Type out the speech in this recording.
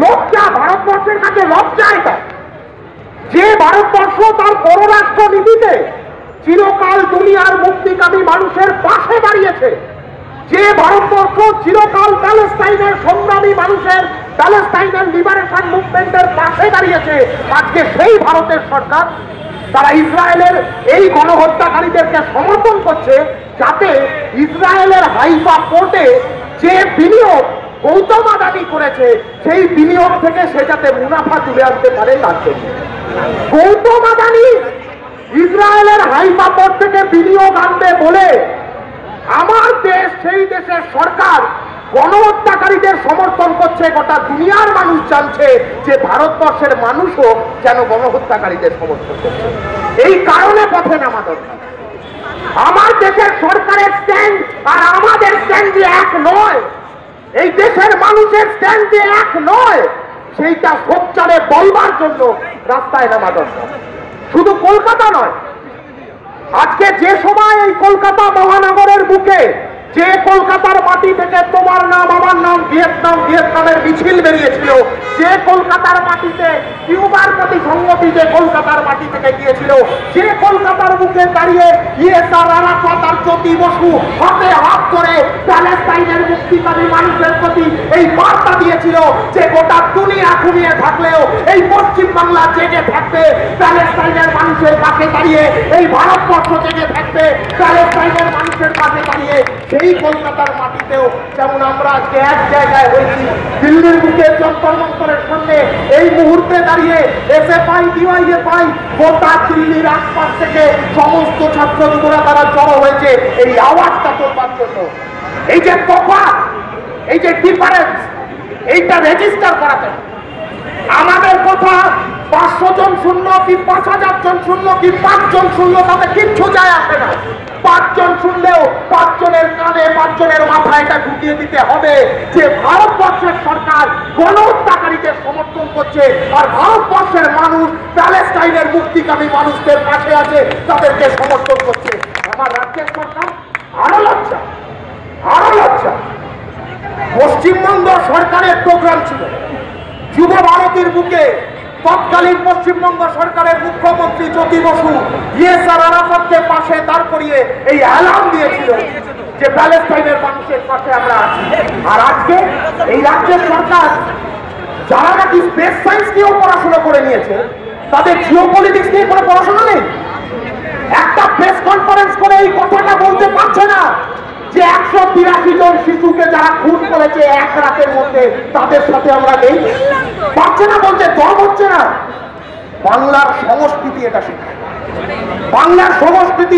লজ্জা, ভারতবর্ষের কাছে লজ্জা এটা যে ভারতবর্ষ তার পররাষ্ট্র নীতিতে চিরকাল দুনিয়ার মুক্তিকামী মানুষের পাশে দাঁড়িয়েছে, যে ভারতবর্ষ চিরকাল প্যালেস্টাইনের সংগ্রামী মানুষের, প্যালেস্টাইনের লিবারেশন মুভমেন্টের পাশে দাঁড়িয়েছে, আজকে সেই ভারতের সরকার তারা ইসরায়েলের এই গণহত্যাকারীদেরকে সমর্থন করছে, যাতে ইসরায়েলের হাইফা পোর্টে যে বিনিয়োগ গৌতম আদানি করেছে সেই বিনিয়োগ থেকে সে যাতে মুনাফা তুলে আনতে পারে তার জন্য। গৌতম আদানি ইসরায়েলের হাইফা পোর্ট থেকে বিনিয়োগ আনবে বলে আমার দেশ, সেই দেশের সরকার গণহত্যাকারীদের সমর্থন করছে। গোটা দুনিয়ার মানুষ জানছে যে ভারতবর্ষের মানুষও যেন গণহত্যাকারীদের সমর্থন করছে। এই কারণে পথে নামা দরকার। আমার দেশের সরকারের স্ট্যান্ড আর আমাদের স্ট্যান্ড যে এক নয়, এই দেশের মানুষের স্ট্যান্ড যে এক নয়, সেইটা সোচ্চারে বলবার জন্য রাস্তায় নামা দরকার। শুধু কলকাতা নয়, আজকে যে সময় এই কলকাতা মহানগরের বুকে, যে কলকাতার মাটি থেকে তোমার নাম আমার নাম ভিয়েতনাম, ভিয়েতনামের মিছিল বেরিয়েছিল, যে কলকাতার মাটিতে কিউবার প্রতি সংগতি যে কলকাতার মাটি থেকে গিয়েছিল, যে কলকাতার বুকে দাঁড়িয়ে ইয়েসার আরাফাত আর জ্যোতি বসু হাতে হাত করে প্যালেস্টাইনের মুক্তিকামী মানুষের প্রতি এই বার্তা দিয়েছিল যে গোটা দুনিয়া ঘুমিয়ে থাকলেও এই পশ্চিম বাংলা জেগে থাকবে, প্যালেস্টাইনের মানুষের পাশে দাঁড়িয়ে এই ভারতবর্ষ জেগে থাকবে, প্যালেস্টাইনের মানুষের পাশে দাঁড়িয়ে। সেই কলকাতার মাটিতেও যেমন আমরা আজকে এক জায়গায় হয়েছি, দিল্লির বুকে যন্তর মন্তরের সামনে এই মুহূর্তে দাঁড়িয়ে এসএফআই, ডিওয়াইএফআই গোটা দিল্লির আশপাশ থেকে সমস্ত ছাত্র যুবরা তারা জড়ো হয়েছে এই আওয়াজটা তোলবার জন্য। এই যে তফাৎ, এই যে ডিফারেন্স, এইটা রেজিস্টার করাতে আমাদের কথা 500 জন শূন্য কি 5000 জন শূন্য কি 5 জন শূন্য তাতে কিচ্ছু যায় আসে না। 5 জন শুনলেও 5 জনের কানে 5 জনের মাথায় এটা ঢুকিয়ে দিতে হবে যে ভারতবর্ষের সরকার গণহত্যাকারীদের সমর্থন করছে আর ভারতবর্ষের মানুষ প্যালেস্টাইনের মুক্তিকামী মানুষদের পাশে আছে, তাদেরকে সমর্থন করছে। আমার রাজ্যের সরকার আরো লজ্জা, আরো লজ্জা। পশ্চিমবঙ্গ সরকারের প্রোগ্রাম ছিল যুব ভারতীর বুকে, তৎকালীন পশ্চিমবঙ্গ সরকারের মুখ্যমন্ত্রী জ্যোতি বসু ইয়েসার আরাফাতকে পাশে দাঁড় করিয়ে এই অ্যালার্ম দিয়েছিল যে প্যালেস্টাইনের মানুষের পাশে আমরা আছি। আর আজকে এই রাজ্যের সরকার যারা নাকি স্পেস সায়েন্স নিয়েও পড়াশোনা করে নিয়েছে, তাদের জিওপলিটিক্স নিয়ে কোনো পড়াশোনা নেই। একটা প্রেস কনফারেন্স করে এই কথাটা বলতে পারছে না যে 183 জন শিশুকে যারা খুন করেছে এক রাতের মধ্যে তাদের সাথে আমরা নেই। পারছে না বলতে, দম হচ্ছে না। বাংলার সংস্কৃতি এটা শেখায়, বাংলার সংস্কৃতি